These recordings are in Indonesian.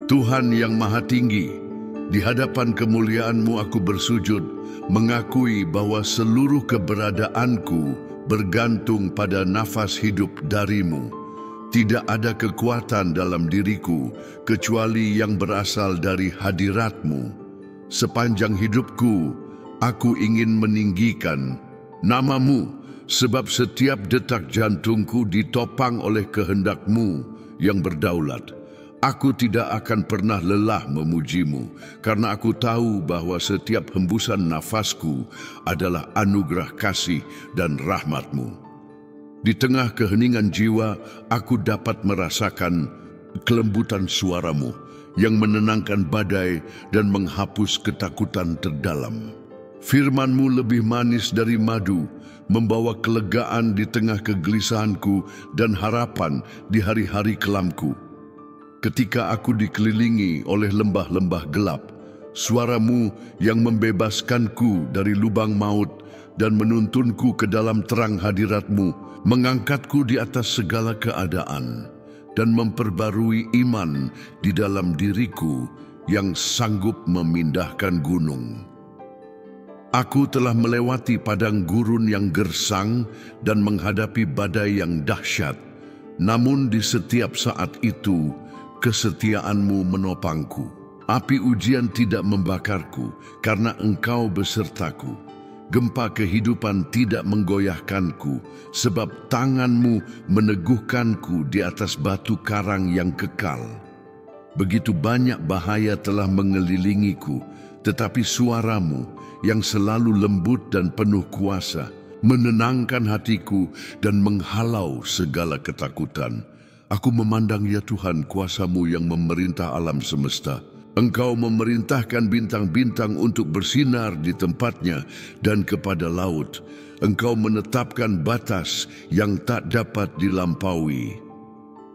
Tuhan yang Maha Tinggi, di hadapan kemuliaan-Mu aku bersujud, mengakui bahwa seluruh keberadaanku bergantung pada nafas hidup dari-Mu. Tidak ada kekuatan dalam diriku kecuali yang berasal dari hadirat-Mu. Sepanjang hidupku, aku ingin meninggikan nama-Mu, sebab setiap detak jantungku ditopang oleh kehendak-Mu yang berdaulat. Aku tidak akan pernah lelah memuji-Mu, karena aku tahu bahwa setiap hembusan nafasku adalah anugerah kasih dan rahmat-Mu. Di tengah keheningan jiwa, aku dapat merasakan kelembutan suara-Mu yang menenangkan badai dan menghapus ketakutan terdalam. Firman-Mu lebih manis dari madu, membawa kelegaan di tengah kegelisahanku dan harapan di hari-hari kelamku. Ketika aku dikelilingi oleh lembah-lembah gelap, suara-Mu yang membebaskanku dari lubang maut dan menuntunku ke dalam terang hadirat-Mu, mengangkatku di atas segala keadaan dan memperbarui iman di dalam diriku yang sanggup memindahkan gunung. Aku telah melewati padang gurun yang gersang dan menghadapi badai yang dahsyat, namun di setiap saat itu, kesetiaan-Mu menopangku. Api ujian tidak membakarku, karena Engkau besertaku. Gempa kehidupan tidak menggoyahkanku, sebab tangan-Mu meneguhkanku di atas batu karang yang kekal. Begitu banyak bahaya telah mengelilingiku, tetapi suara-Mu yang selalu lembut dan penuh kuasa menenangkan hatiku dan menghalau segala ketakutan. Aku memandang, ya Tuhan, kuasa-Mu yang memerintah alam semesta. Engkau memerintahkan bintang-bintang untuk bersinar di tempatnya dan kepada laut. Engkau menetapkan batas yang tak dapat dilampaui.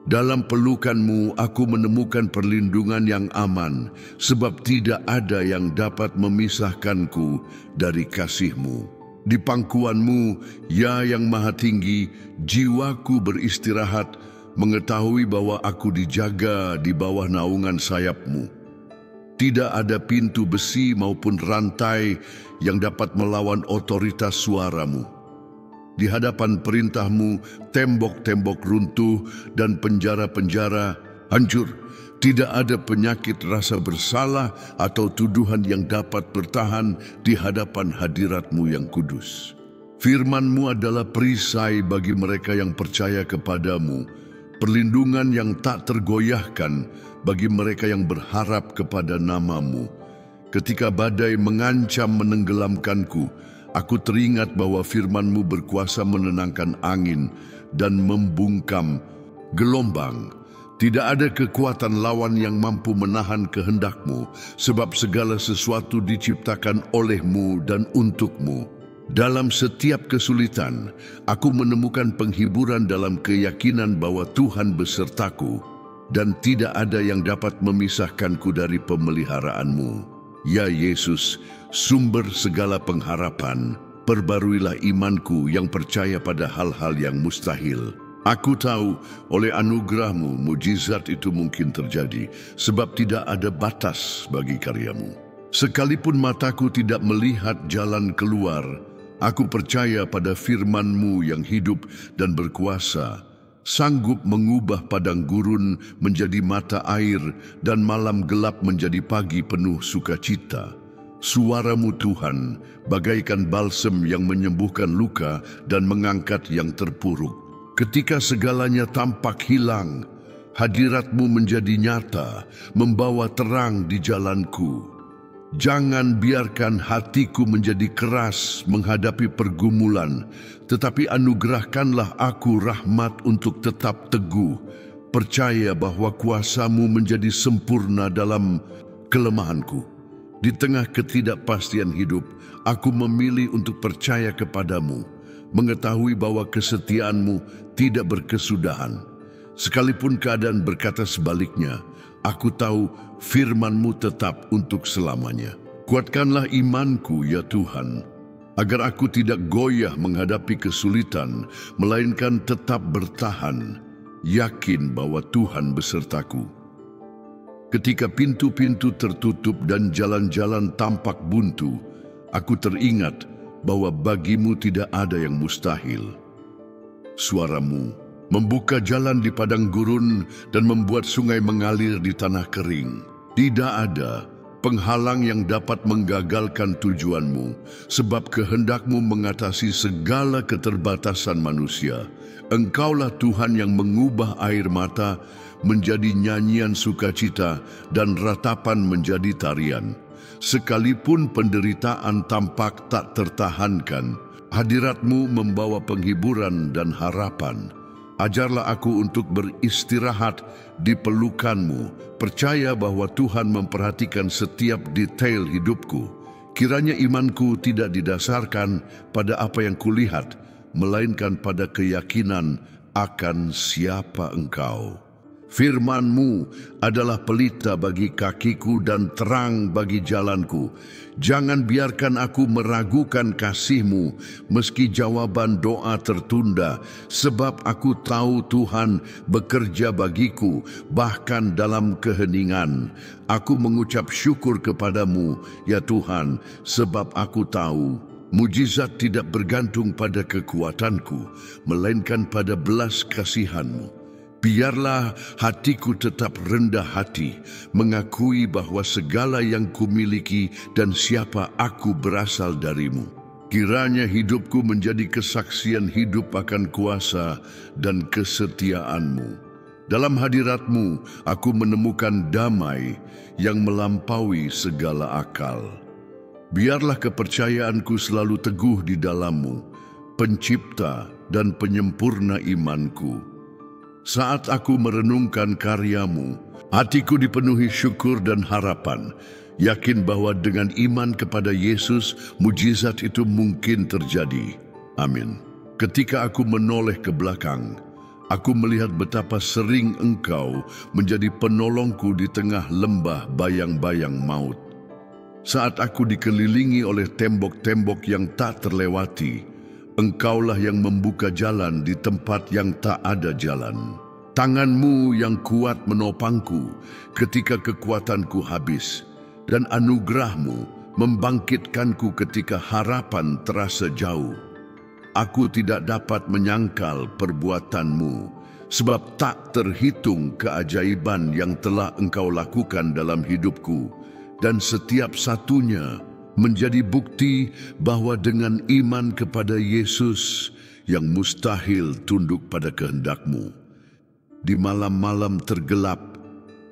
Dalam pelukan-Mu aku menemukan perlindungan yang aman, sebab tidak ada yang dapat memisahkanku dari kasih-Mu. Di pangkuan-Mu, ya yang Maha Tinggi, jiwaku beristirahat, mengetahui bahwa aku dijaga di bawah naungan sayap-Mu. Tidak ada pintu besi maupun rantai yang dapat melawan otoritas suara-Mu. Di hadapan perintah-Mu, tembok-tembok runtuh dan penjara-penjara hancur. Tidak ada penyakit rasa bersalah atau tuduhan yang dapat bertahan di hadapan hadirat-Mu yang kudus. Firman-Mu adalah perisai bagi mereka yang percaya kepada-Mu, perlindungan yang tak tergoyahkan bagi mereka yang berharap kepada nama-Mu. Ketika badai mengancam menenggelamkanku, aku teringat bahwa firman-Mu berkuasa menenangkan angin dan membungkam gelombang. Tidak ada kekuatan lawan yang mampu menahan kehendak-Mu, sebab segala sesuatu diciptakan oleh-Mu dan untuk-Mu. Dalam setiap kesulitan, aku menemukan penghiburan dalam keyakinan bahwa Tuhan besertaku dan tidak ada yang dapat memisahkanku dari pemeliharaan-Mu. Ya Yesus, sumber segala pengharapan, perbaruilah imanku yang percaya pada hal-hal yang mustahil. Aku tahu oleh anugerah-Mu mujizat itu mungkin terjadi, sebab tidak ada batas bagi karya-Mu. Sekalipun mataku tidak melihat jalan keluar, aku percaya pada firman-Mu yang hidup dan berkuasa, sanggup mengubah padang gurun menjadi mata air dan malam gelap menjadi pagi penuh sukacita. Suara-Mu Tuhan bagaikan balsem yang menyembuhkan luka dan mengangkat yang terpuruk. Ketika segalanya tampak hilang, hadirat-Mu menjadi nyata, membawa terang di jalanku. Jangan biarkan hatiku menjadi keras menghadapi pergumulan, tetapi anugerahkanlah aku rahmat untuk tetap teguh, percaya bahwa kuasa-Mu menjadi sempurna dalam kelemahanku. Di tengah ketidakpastian hidup, aku memilih untuk percaya kepada-Mu, mengetahui bahwa kesetiaan-Mu tidak berkesudahan. Sekalipun keadaan berkata sebaliknya, aku tahu firman-Mu tetap untuk selamanya. Kuatkanlah imanku, ya Tuhan, agar aku tidak goyah menghadapi kesulitan, melainkan tetap bertahan, yakin bahwa Tuhan besertaku. Ketika pintu-pintu tertutup dan jalan-jalan tampak buntu, aku teringat bahwa bagimu tidak ada yang mustahil. Suaramu membuka jalan di padang gurun dan membuat sungai mengalir di tanah kering. Tidak ada penghalang yang dapat menggagalkan tujuanmu, sebab kehendakmu mengatasi segala keterbatasan manusia. Engkaulah Tuhan yang mengubah air mata menjadi nyanyian sukacita dan ratapan menjadi tarian. Sekalipun penderitaan tampak tak tertahankan, hadiratmu membawa penghiburan dan harapan. Ajarlah aku untuk beristirahat di pelukanmu, percaya bahwa Tuhan memperhatikan setiap detail hidupku. Kiranya imanku tidak didasarkan pada apa yang kulihat, melainkan pada keyakinan akan siapa Engkau. Firman-Mu adalah pelita bagi kakiku dan terang bagi jalanku. Jangan biarkan aku meragukan kasih-Mu meski jawaban doa tertunda, sebab aku tahu Tuhan bekerja bagiku bahkan dalam keheningan. Aku mengucap syukur kepadamu, ya Tuhan, sebab aku tahu mujizat tidak bergantung pada kekuatanku, melainkan pada belas kasihan-Mu. Biarlah hatiku tetap rendah hati, mengakui bahwa segala yang kumiliki dan siapa aku berasal darimu. Kiranya hidupku menjadi kesaksian hidup akan kuasa dan kesetiaan-Mu. Dalam hadirat-Mu, aku menemukan damai yang melampaui segala akal. Biarlah kepercayaanku selalu teguh di dalam-Mu, pencipta dan penyempurna imanku. Saat aku merenungkan karya-Mu, hatiku dipenuhi syukur dan harapan, yakin bahwa dengan iman kepada Yesus, mujizat itu mungkin terjadi. Amin. Ketika aku menoleh ke belakang, aku melihat betapa sering Engkau menjadi penolongku di tengah lembah bayang-bayang maut. Saat aku dikelilingi oleh tembok-tembok yang tak terlewati, Engkaulah yang membuka jalan di tempat yang tak ada jalan. Tangan-Mu yang kuat menopangku ketika kekuatanku habis, dan anugerah-Mu membangkitkanku ketika harapan terasa jauh. Aku tidak dapat menyangkal perbuatan-Mu, sebab tak terhitung keajaiban yang telah Engkau lakukan dalam hidupku, dan setiap satunya menjadi bukti bahwa dengan iman kepada Yesus yang mustahil tunduk pada kehendak-Mu. Di malam-malam tergelap,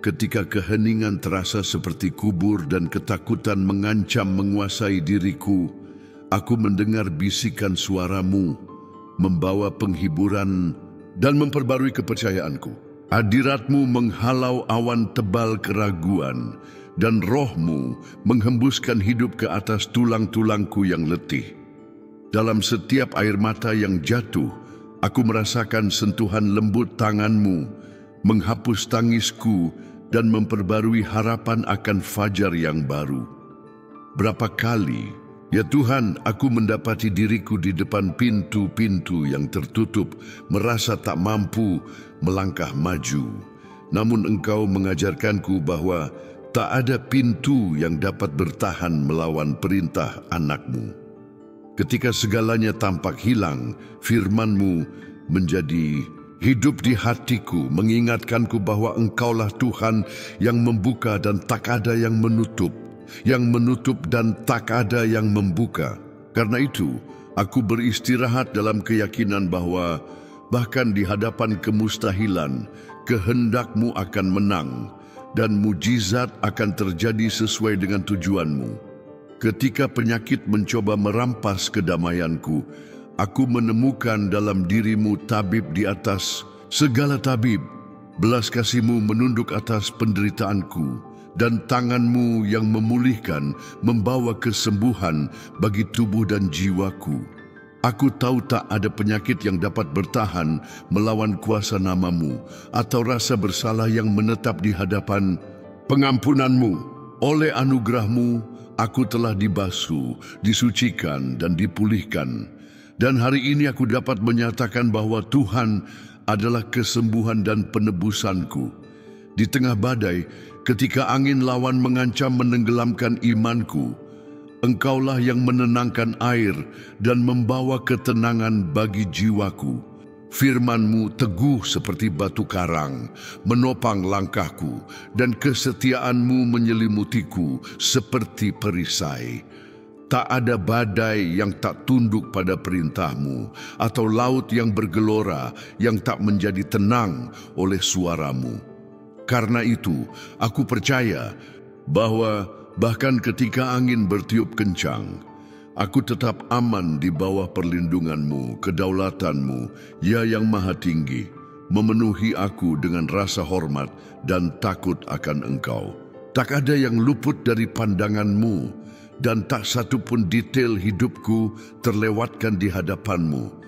ketika keheningan terasa seperti kubur dan ketakutan mengancam menguasai diriku, aku mendengar bisikan suara-Mu, membawa penghiburan dan memperbarui kepercayaanku. Hadirat-Mu menghalau awan tebal keraguan, dan Roh-Mu menghembuskan hidup ke atas tulang-tulangku yang letih. Dalam setiap air mata yang jatuh, aku merasakan sentuhan lembut tangan-Mu, menghapus tangisku dan memperbarui harapan akan fajar yang baru. Berapa kali, ya Tuhan, aku mendapati diriku di depan pintu-pintu yang tertutup, merasa tak mampu melangkah maju. Namun Engkau mengajarkanku bahwa tak ada pintu yang dapat bertahan melawan perintah anak-Mu. Ketika segalanya tampak hilang, firman-Mu menjadi hidup di hatiku, mengingatkanku bahwa Engkaulah Tuhan yang membuka dan tak ada yang menutup, yang menutup dan tak ada yang membuka. Karena itu, aku beristirahat dalam keyakinan bahwa bahkan di hadapan kemustahilan, kehendak-Mu akan menang, dan mujizat akan terjadi sesuai dengan tujuan-Mu. Ketika penyakit mencoba merampas kedamaianku, aku menemukan dalam diri-Mu tabib di atas segala tabib. Belas kasih-Mu menunduk atas penderitaanku, dan tangan-Mu yang memulihkan membawa kesembuhan bagi tubuh dan jiwaku. Aku tahu tak ada penyakit yang dapat bertahan melawan kuasa nama-Mu atau rasa bersalah yang menetap di hadapan pengampunan-Mu. Oleh anugerah-Mu, aku telah dibasuh, disucikan, dan dipulihkan. Dan hari ini aku dapat menyatakan bahwa Tuhan adalah kesembuhan dan penebusanku. Di tengah badai, ketika angin lawan mengancam menenggelamkan imanku, Engkaulah yang menenangkan air dan membawa ketenangan bagi jiwaku. Firman-Mu teguh seperti batu karang, menopang langkahku, dan kesetiaan-Mu menyelimutiku seperti perisai. Tak ada badai yang tak tunduk pada perintah-Mu, atau laut yang bergelora yang tak menjadi tenang oleh suara-Mu. Karena itu, aku percaya bahwa bahkan ketika angin bertiup kencang, aku tetap aman di bawah perlindungan-Mu, kedaulatan-Mu, ya yang maha tinggi, memenuhi aku dengan rasa hormat dan takut akan Engkau. Tak ada yang luput dari pandangan-Mu, dan tak satu pun detail hidupku terlewatkan di hadapan-Mu.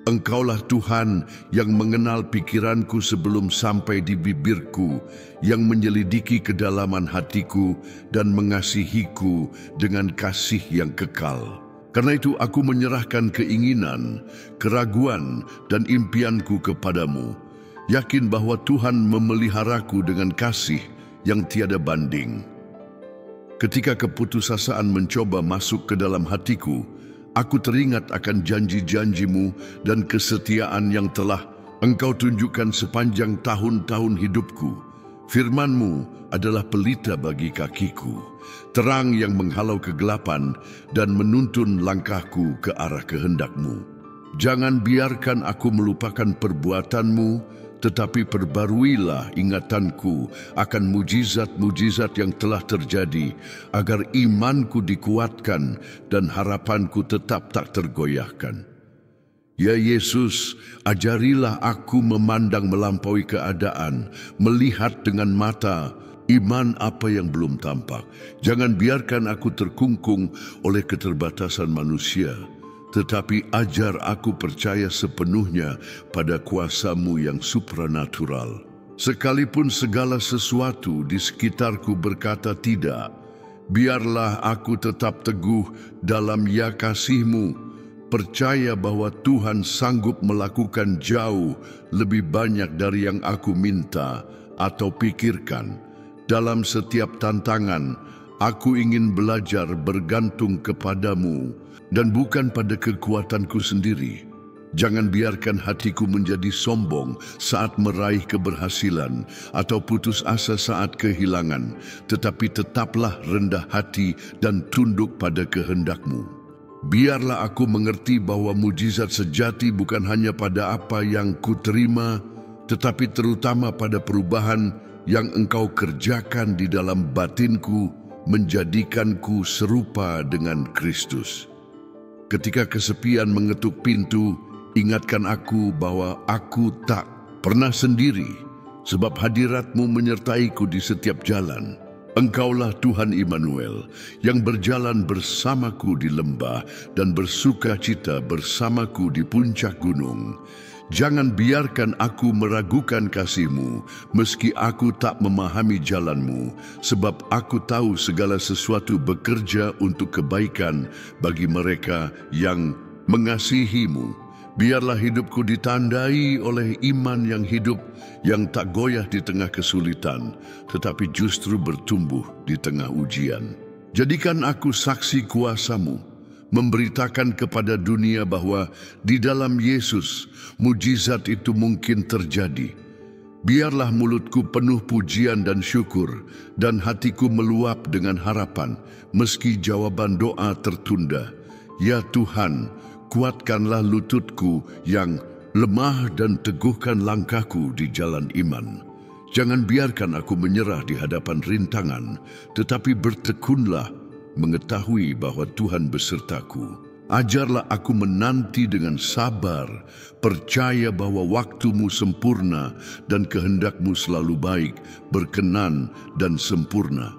Engkaulah Tuhan yang mengenal pikiranku sebelum sampai di bibirku, yang menyelidiki kedalaman hatiku dan mengasihiku dengan kasih yang kekal. Karena itu aku menyerahkan keinginan, keraguan, dan impianku kepadamu, yakin bahwa Tuhan memeliharaku dengan kasih yang tiada banding. Ketika keputusasaan mencoba masuk ke dalam hatiku, aku teringat akan janji-janji-Mu dan kesetiaan yang telah Engkau tunjukkan sepanjang tahun-tahun hidupku. Firman-Mu adalah pelita bagi kakiku, terang yang menghalau kegelapan dan menuntun langkahku ke arah kehendak-Mu. Jangan biarkan aku melupakan perbuatan-Mu, tetapi perbaruilah ingatanku akan mujizat-mujizat yang telah terjadi, agar imanku dikuatkan dan harapanku tetap tak tergoyahkan. Ya Yesus, ajarilah aku memandang melampaui keadaan, melihat dengan mata iman apa yang belum tampak. Jangan biarkan aku terkungkung oleh keterbatasan manusia, tetapi ajar aku percaya sepenuhnya pada kuasa-Mu yang supranatural. Sekalipun segala sesuatu di sekitarku berkata tidak, biarlah aku tetap teguh dalam ya kasih-Mu, percaya bahwa Tuhan sanggup melakukan jauh lebih banyak dari yang aku minta atau pikirkan. Dalam setiap tantangan, aku ingin belajar bergantung kepadamu dan bukan pada kekuatanku sendiri. Jangan biarkan hatiku menjadi sombong saat meraih keberhasilan atau putus asa saat kehilangan, tetapi tetaplah rendah hati dan tunduk pada kehendak-Mu. Biarlah aku mengerti bahwa mujizat sejati bukan hanya pada apa yang kuterima, tetapi terutama pada perubahan yang Engkau kerjakan di dalam batinku, menjadikanku serupa dengan Kristus. Ketika kesepian mengetuk pintu, ingatkan aku bahwa aku tak pernah sendiri, sebab hadirat-Mu menyertaiku di setiap jalan. Engkaulah Tuhan Immanuel, yang berjalan bersamaku di lembah dan bersuka cita bersamaku di puncak gunung. Jangan biarkan aku meragukan kasih-Mu, meski aku tak memahami jalan-Mu, sebab aku tahu segala sesuatu bekerja untuk kebaikan bagi mereka yang mengasihi-Mu. Biarlah hidupku ditandai oleh iman yang hidup, yang tak goyah di tengah kesulitan, tetapi justru bertumbuh di tengah ujian. Jadikan aku saksi kuasa-Mu, memberitakan kepada dunia bahwa di dalam Yesus, mujizat itu mungkin terjadi. Biarlah mulutku penuh pujian dan syukur, dan hatiku meluap dengan harapan, meski jawaban doa tertunda. Ya Tuhan, kuatkanlah lututku yang lemah dan teguhkan langkahku di jalan iman. Jangan biarkan aku menyerah di hadapan rintangan, tetapi bertekunlah mengetahui bahwa Tuhan besertaku. Ajarlah aku menanti dengan sabar, percaya bahwa waktu-Mu sempurna dan kehendak-Mu selalu baik, berkenan dan sempurna.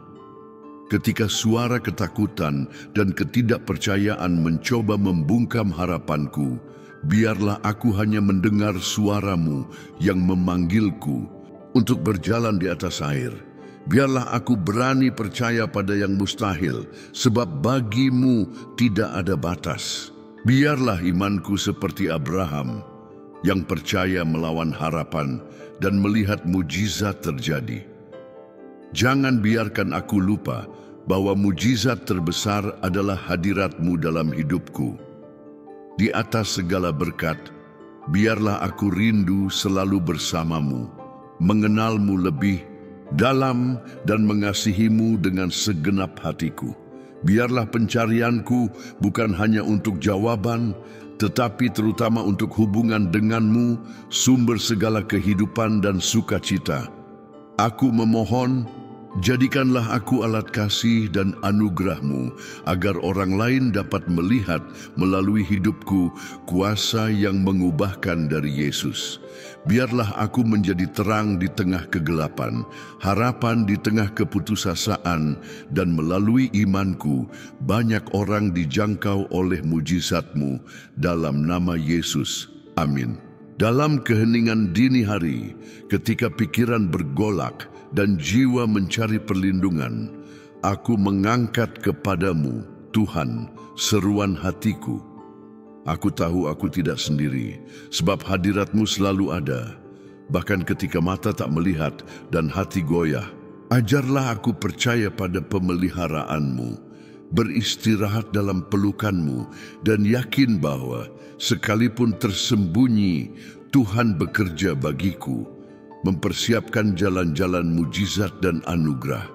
Ketika suara ketakutan dan ketidakpercayaan mencoba membungkam harapanku, biarlah aku hanya mendengar suara-Mu yang memanggilku untuk berjalan di atas air. Biarlah aku berani percaya pada yang mustahil, sebab bagi-Mu tidak ada batas. Biarlah imanku seperti Abraham, yang percaya melawan harapan dan melihat mujizat terjadi. Jangan biarkan aku lupa bahwa mujizat terbesar adalah hadirat-Mu dalam hidupku. Di atas segala berkat, biarlah aku rindu selalu bersama-Mu, mengenal-Mu lebih dalam dan mengasihi-Mu dengan segenap hatiku. Biarlah pencarianku bukan hanya untuk jawaban, tetapi terutama untuk hubungan dengan-Mu, sumber segala kehidupan dan sukacita. Aku memohon, jadikanlah aku alat kasih dan anugerah-Mu, agar orang lain dapat melihat melalui hidupku kuasa yang mengubahkan dari Yesus. Biarlah aku menjadi terang di tengah kegelapan, harapan di tengah keputusasaan, dan melalui imanku banyak orang dijangkau oleh mujizat-Mu dalam nama Yesus. Amin. Dalam keheningan dini hari, ketika pikiran bergolak dan jiwa mencari perlindungan, aku mengangkat kepadamu, Tuhan, seruan hatiku. Aku tahu aku tidak sendiri, sebab hadirat-Mu selalu ada, bahkan ketika mata tak melihat dan hati goyah. Ajarlah aku percaya pada pemeliharaan-Mu, beristirahat dalam pelukan-Mu, dan yakin bahwa sekalipun tersembunyi, Tuhan bekerja bagiku, mempersiapkan jalan-jalan mujizat dan anugerah.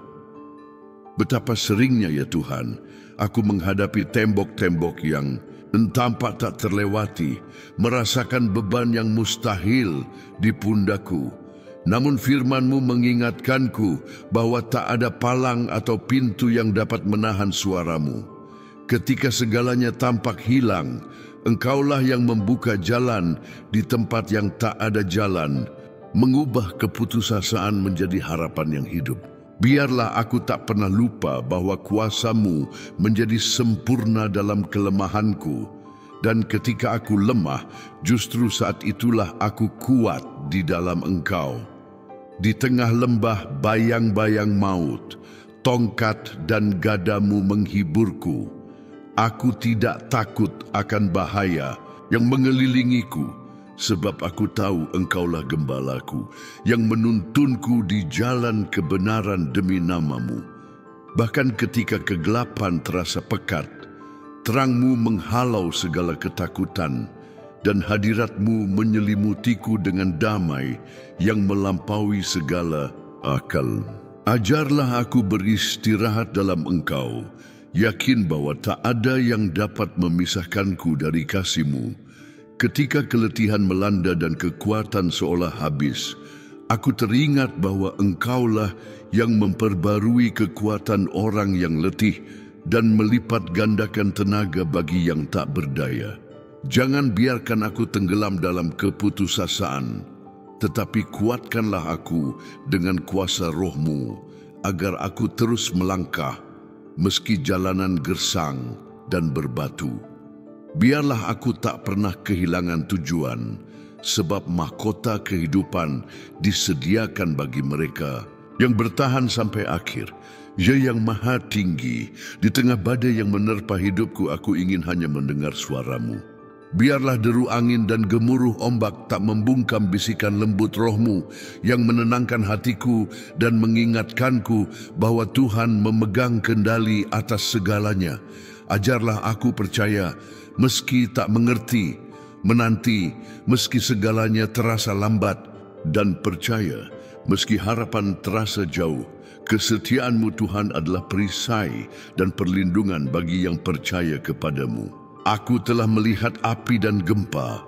Betapa seringnya ya Tuhan, aku menghadapi tembok-tembok yang tampak tak terlewati, merasakan beban yang mustahil di pundakku. Namun firman-Mu mengingatkanku bahwa tak ada palang atau pintu yang dapat menahan suara-Mu. Ketika segalanya tampak hilang, Engkaulah yang membuka jalan di tempat yang tak ada jalan, mengubah keputusasaan menjadi harapan yang hidup. Biarlah aku tak pernah lupa bahwa kuasa-Mu menjadi sempurna dalam kelemahanku, dan ketika aku lemah, justru saat itulah aku kuat di dalam Engkau. Di tengah lembah bayang-bayang maut, tongkat dan gadamu menghiburku. Aku tidak takut akan bahaya yang mengelilingiku, sebab aku tahu Engkaulah gembalaku yang menuntunku di jalan kebenaran demi nama-Mu. Bahkan ketika kegelapan terasa pekat, terang-Mu menghalau segala ketakutan, dan hadirat-Mu menyelimutiku dengan damai yang melampaui segala akal. Ajarlah aku beristirahat dalam Engkau, yakin bahwa tak ada yang dapat memisahkanku dari kasih-Mu. Ketika keletihan melanda dan kekuatan seolah habis, aku teringat bahwa Engkaulah yang memperbarui kekuatan orang yang letih dan melipat gandakan tenaga bagi yang tak berdaya. Jangan biarkan aku tenggelam dalam keputusasaan, tetapi kuatkanlah aku dengan kuasa Roh-Mu, agar aku terus melangkah, meski jalanan gersang dan berbatu. Biarlah aku tak pernah kehilangan tujuan, sebab mahkota kehidupan disediakan bagi mereka yang bertahan sampai akhir. Ya yang maha tinggi, di tengah badai yang menerpa hidupku, aku ingin hanya mendengar suara-Mu. Biarlah deru angin dan gemuruh ombak tak membungkam bisikan lembut Roh-Mu yang menenangkan hatiku dan mengingatkanku bahwa Tuhan memegang kendali atas segalanya. Ajarlah aku percaya, meski tak mengerti, menanti, meski segalanya terasa lambat, dan percaya, meski harapan terasa jauh, kesetiaan-Mu Tuhan adalah perisai dan perlindungan bagi yang percaya kepadamu. Aku telah melihat api dan gempa,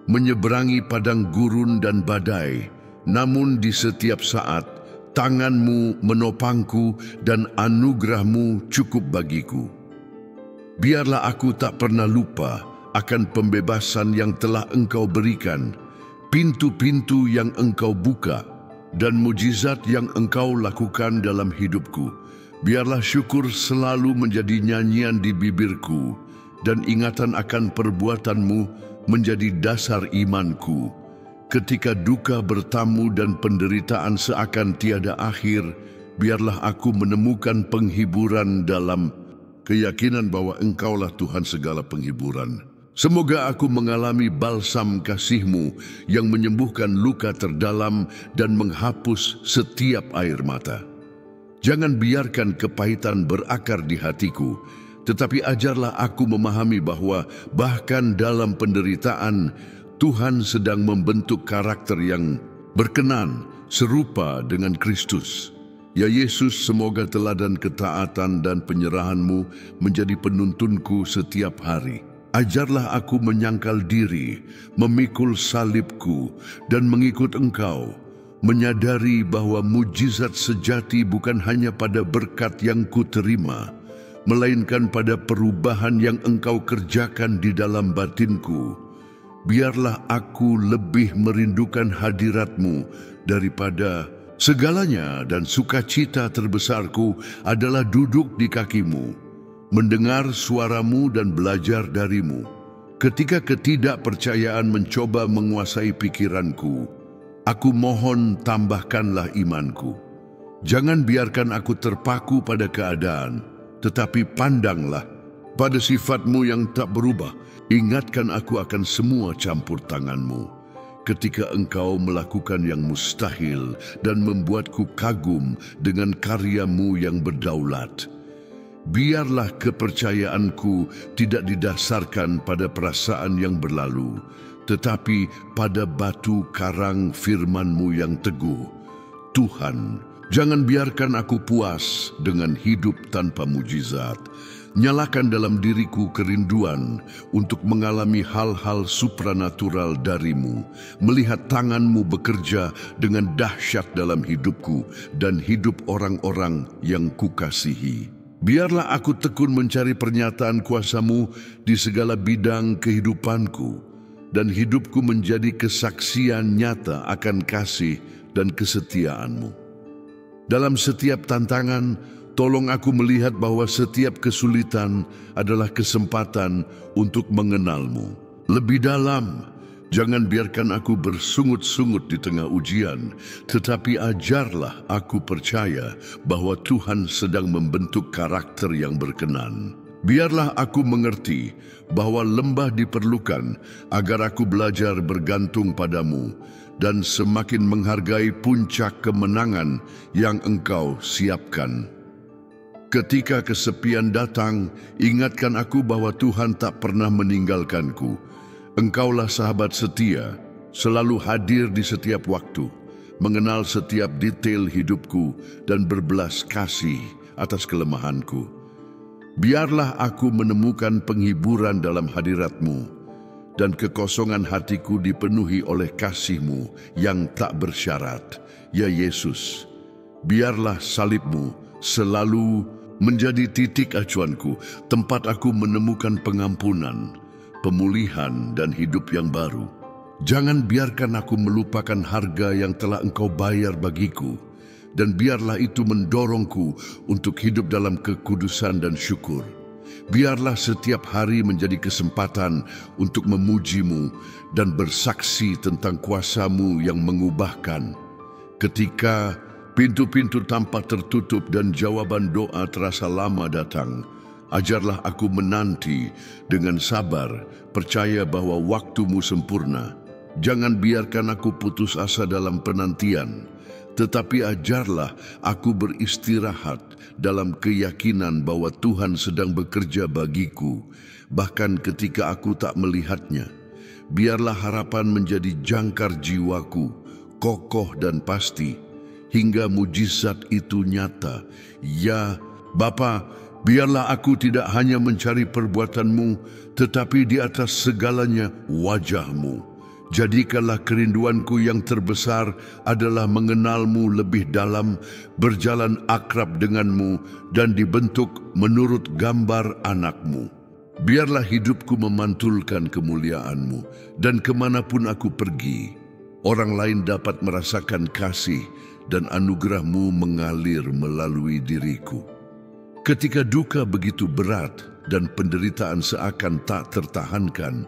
menyeberangi padang gurun dan badai, namun di setiap saat, tangan-Mu menopangku dan anugerah-Mu cukup bagiku. Biarlah aku tak pernah lupa akan pembebasan yang telah Engkau berikan, pintu-pintu yang Engkau buka, dan mujizat yang Engkau lakukan dalam hidupku. Biarlah syukur selalu menjadi nyanyian di bibirku, dan ingatan akan perbuatan-Mu menjadi dasar imanku. Ketika duka bertamu dan penderitaan seakan tiada akhir, biarlah aku menemukan penghiburan dalam keyakinan bahwa Engkaulah Tuhan segala penghiburan. Semoga aku mengalami balsam kasih-Mu yang menyembuhkan luka terdalam dan menghapus setiap air mata. Jangan biarkan kepahitan berakar di hatiku, tetapi ajarlah aku memahami bahwa bahkan dalam penderitaan, Tuhan sedang membentuk karakter yang berkenan serupa dengan Kristus. Ya Yesus, semoga teladan ketaatan dan penyerahan-Mu menjadi penuntunku setiap hari. Ajarlah aku menyangkal diri, memikul salibku, dan mengikut Engkau, menyadari bahwa mujizat sejati bukan hanya pada berkat yang kuterima, melainkan pada perubahan yang Engkau kerjakan di dalam batinku. Biarlah aku lebih merindukan hadirat-Mu daripada segalanya, dan sukacita terbesarku adalah duduk di kaki-Mu, mendengar suara-Mu dan belajar dari-Mu. Ketika ketidakpercayaan mencoba menguasai pikiranku, aku mohon tambahkanlah imanku. Jangan biarkan aku terpaku pada keadaan, tetapi pandanglah pada sifat-Mu yang tak berubah. Ingatkan aku akan semua campur tangan-Mu. Ketika Engkau melakukan yang mustahil dan membuatku kagum dengan karya-Mu yang berdaulat. Biarlah kepercayaanku tidak didasarkan pada perasaan yang berlalu, tetapi pada batu karang firman-Mu yang teguh. Tuhan, jangan biarkan aku puas dengan hidup tanpa mujizat. Nyalakan dalam diriku kerinduan untuk mengalami hal-hal supranatural dari-Mu, melihat tangan-Mu bekerja dengan dahsyat dalam hidupku dan hidup orang-orang yang kukasihi. Biarlah aku tekun mencari pernyataan kuasa-Mu di segala bidang kehidupanku, dan hidupku menjadi kesaksian nyata akan kasih dan kesetiaan-Mu. Dalam setiap tantangan, tolong aku melihat bahwa setiap kesulitan adalah kesempatan untuk mengenal-Mu lebih dalam. Jangan biarkan aku bersungut-sungut di tengah ujian, tetapi ajarlah aku percaya bahwa Tuhan sedang membentuk karakter yang berkenan. Biarlah aku mengerti bahwa lembah diperlukan agar aku belajar bergantung padamu dan semakin menghargai puncak kemenangan yang Engkau siapkan. Ketika kesepian datang, ingatkan aku bahwa Tuhan tak pernah meninggalkanku. Engkaulah sahabat setia, selalu hadir di setiap waktu, mengenal setiap detail hidupku dan berbelas kasih atas kelemahanku. Biarlah aku menemukan penghiburan dalam hadirat-Mu, dan kekosongan hatiku dipenuhi oleh kasih-Mu yang tak bersyarat. Ya Yesus, biarlah salib-Mu selalu menjadi titik acuanku, tempat aku menemukan pengampunan, pemulihan, dan hidup yang baru. Jangan biarkan aku melupakan harga yang telah Engkau bayar bagiku, dan biarlah itu mendorongku untuk hidup dalam kekudusan dan syukur. Biarlah setiap hari menjadi kesempatan untuk memuji-Mu dan bersaksi tentang kuasa-Mu yang mengubahkan. Ketika pintu-pintu tampak tertutup dan jawaban doa terasa lama datang, ajarlah aku menanti dengan sabar, percaya bahwa waktu-Mu sempurna. Jangan biarkan aku putus asa dalam penantian, tetapi ajarlah aku beristirahat dalam keyakinan bahwa Tuhan sedang bekerja bagiku, bahkan ketika aku tak melihatnya. Biarlah harapan menjadi jangkar jiwaku, kokoh dan pasti, hingga mujizat itu nyata. Ya Bapa, biarlah aku tidak hanya mencari perbuatan-Mu, tetapi di atas segalanya wajah-Mu. Jadikanlah kerinduanku yang terbesar adalah mengenal-Mu lebih dalam, berjalan akrab dengan-Mu, dan dibentuk menurut gambar anak-Mu. Biarlah hidupku memantulkan kemuliaan-Mu, dan kemanapun aku pergi, orang lain dapat merasakan kasih dan anugerah-Mu mengalir melalui diriku. Ketika duka begitu berat dan penderitaan seakan tak tertahankan,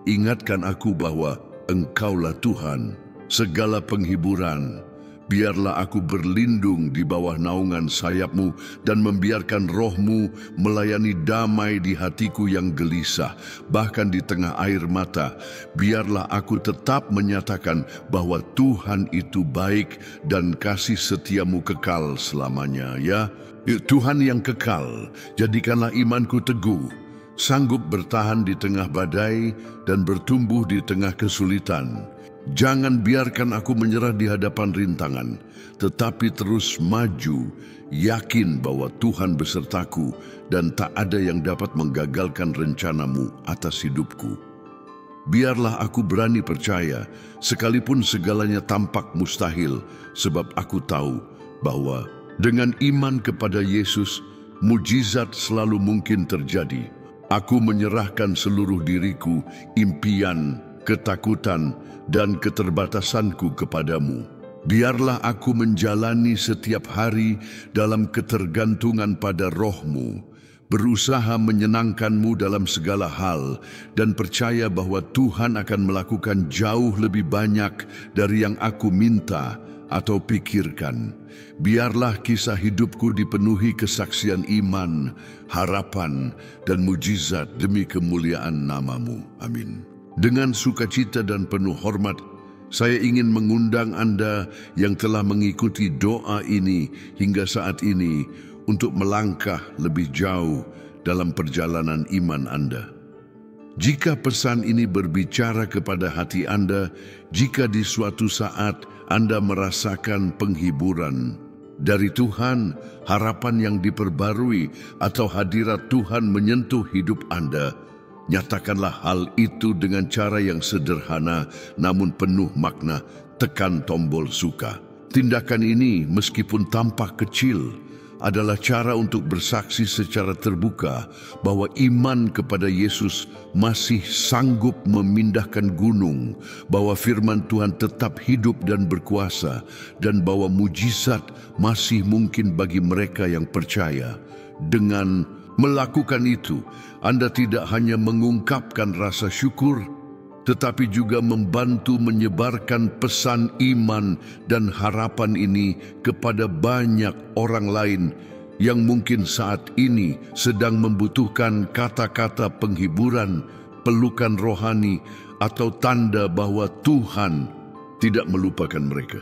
ingatkan aku bahwa Engkaulah Tuhan, segala penghiburan, Biarlah aku berlindung di bawah naungan sayap-Mu dan membiarkan Roh-Mu melayani damai di hatiku yang gelisah, bahkan di tengah air mata. Biarlah aku tetap menyatakan bahwa Tuhan itu baik dan kasih setia-Mu kekal selamanya. Ya, Tuhan yang kekal, jadikanlah imanku teguh, sanggup bertahan di tengah badai dan bertumbuh di tengah kesulitan. Jangan biarkan aku menyerah di hadapan rintangan, tetapi terus maju, yakin bahwa Tuhan besertaku dan tak ada yang dapat menggagalkan rencana-Mu atas hidupku. Biarlah aku berani percaya, sekalipun segalanya tampak mustahil, sebab aku tahu bahwa dengan iman kepada Yesus, mujizat selalu mungkin terjadi. Aku menyerahkan seluruh diriku, impian, ketakutan, dan keterbatasanku kepadamu. Biarlah aku menjalani setiap hari dalam ketergantungan pada Roh-Mu, berusaha menyenangkan-Mu dalam segala hal, dan percaya bahwa Tuhan akan melakukan jauh lebih banyak dari yang aku minta atau pikirkan. Biarlah kisah hidupku dipenuhi kesaksian iman, harapan, dan mujizat demi kemuliaan nama-Mu. Amin. Dengan sukacita dan penuh hormat, saya ingin mengundang Anda yang telah mengikuti doa ini hingga saat ini untuk melangkah lebih jauh dalam perjalanan iman Anda. Jika pesan ini berbicara kepada hati Anda, jika di suatu saat Anda merasakan penghiburan dari Tuhan, harapan yang diperbarui, atau hadirat Tuhan menyentuh hidup Anda, nyatakanlah hal itu dengan cara yang sederhana namun penuh makna. Tekan tombol suka. Tindakan ini, meskipun tampak kecil, adalah cara untuk bersaksi secara terbuka bahwa iman kepada Yesus masih sanggup memindahkan gunung, bahwa firman Tuhan tetap hidup dan berkuasa, dan bahwa mujizat masih mungkin bagi mereka yang percaya. Dengan melakukan itu, Anda tidak hanya mengungkapkan rasa syukur, tetapi juga membantu menyebarkan pesan iman dan harapan ini kepada banyak orang lain yang mungkin saat ini sedang membutuhkan kata-kata penghiburan, pelukan rohani, atau tanda bahwa Tuhan tidak melupakan mereka.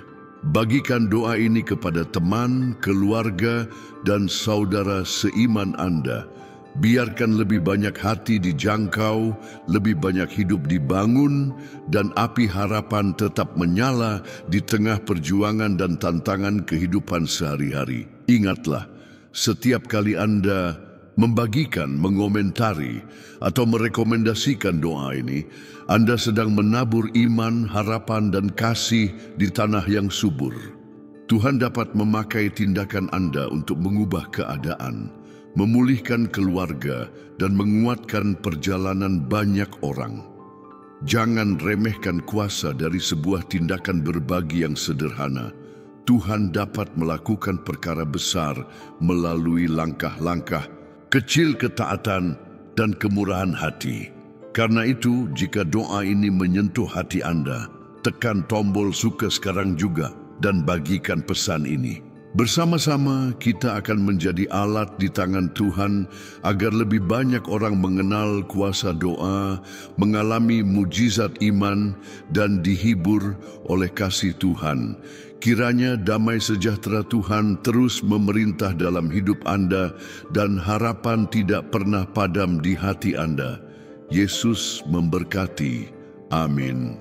Bagikan doa ini kepada teman, keluarga, dan saudara seiman Anda. Biarkan lebih banyak hati dijangkau, lebih banyak hidup dibangun, dan api harapan tetap menyala di tengah perjuangan dan tantangan kehidupan sehari-hari. Ingatlah, setiap kali Anda membagikan, mengomentari, atau merekomendasikan doa ini, Anda sedang menabur iman, harapan, dan kasih di tanah yang subur. Tuhan dapat memakai tindakan Anda untuk mengubah keadaan, memulihkan keluarga, dan menguatkan perjalanan banyak orang. Jangan remehkan kuasa dari sebuah tindakan berbagi yang sederhana. Tuhan dapat melakukan perkara besar melalui langkah-langkah kecil ketaatan dan kemurahan hati. Karena itu, jika doa ini menyentuh hati Anda, tekan tombol suka sekarang juga dan bagikan pesan ini. Bersama-sama kita akan menjadi alat di tangan Tuhan agar lebih banyak orang mengenal kuasa doa, mengalami mujizat iman, dan dihibur oleh kasih Tuhan. Kiranya damai sejahtera Tuhan terus memerintah dalam hidup Anda dan harapan tidak pernah padam di hati Anda. Yesus memberkati. Amin.